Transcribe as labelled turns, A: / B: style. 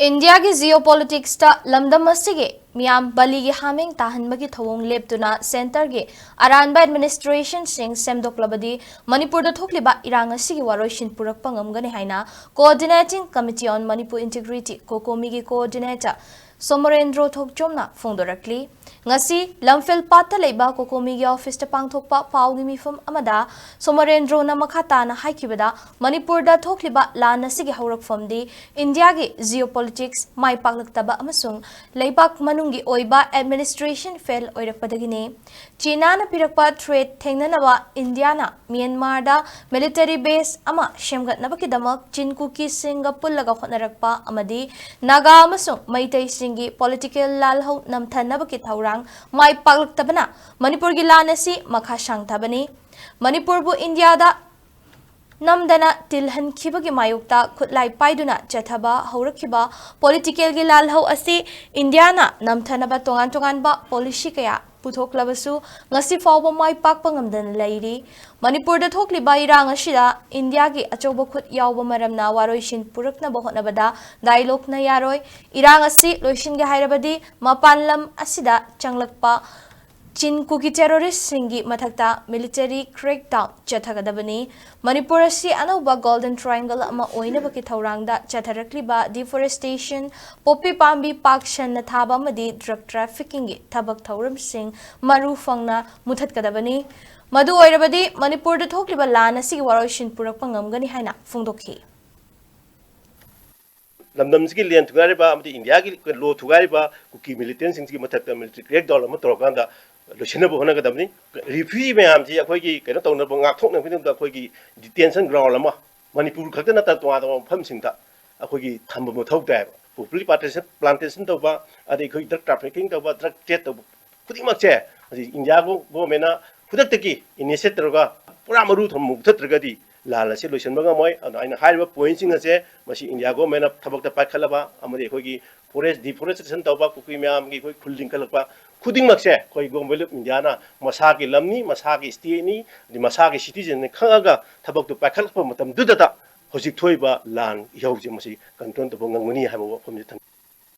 A: India ki geopolitics ta lamdam asige miyam bali gi haming tahan bagi thawong leptuna center gi aranba administration sing semdoklabadi Manipur da thokliba irang asigi waroshin purak pangamgani haina coordinating committee on Manipur integrity Cocomi gi coordinator Somorendro Thokchomna phongdorakli ngasi lamfel patta leiba Cocomi gi office ta pangthokpa pawgi mifum amada Somorendro na makhata na haikibada Manipur da thokliba lana sigi Hourakphamni India gi geopolitics mai Paklaktabana amasung leibak manungi oiba administration fail Oirakpadagini China na pirakpa trade thengnanawa India na Myanmar da military base ama shemgatnabakidamak chinkuki singa pullaga hotnarakpa amadi naga amasung maitai singi political lalhau namthanabaki thaurang mai Paklaktabana Manipur gi lanasi makha shangthabani Manipur bu India da namdana tilhan khibagi mayukta khutlai paiduna chathaba hourakhiba political gi lalhau asi India na namthanaba tongan ba policy kaya puthoklabasu ngasi fawba mai pakpa ngamdan lairi Manipur da thokliba irang ashida India gi achoba khut yawba maramna waroishin purakna bahotnabada dialogue na yaroi irang asi loishin gi hairabadi mapanlam asida changlakpa Chinkuki terrorist singi mathakta military crackdown chathagadabani Manipur asi anauba golden triangle ama oinabaki thaurangda chatharakliba deforestation poppy pambi pakshan na thaba amadi drug trafficking gi thabak thauram sing maru fangna muthatkadabani madu oirabadi Manipur da thokliba lan asi waroshin purakpa ngamgani haina phongdokhi
B: lamdamsigi lian thugariba amati India gi lo thugariba kuki militant singgi mathakta military crackdown ama torokanda lochina bo honaga damni refugee mayam ji akhoi gi kaino tawna bo ngak thokna phidum da akhoi gi detention ground lama Manipur khakta na ta twa da pham singta akhoi gi thamba mo thok da populi plantation to ba adi khoi drug trafficking to ba drug trade to khudi mak che India go mena khudak taki initiative ga pura maru thom mukthatra di lala se lotion ba moi aina high point sing ase masi India go mena thabak ta pakhalaba amari khoi gi forest deforestation to ba kukui myam gi khoi khulding kalakpa khuding mak se khoi go mel India na masa gi lamni masa gi state ni di masa gi citizen ne khangaga thabak tu pakhalpa matam du da hojik thoi ba lan yau je masi control to ngangmani ha ba phom je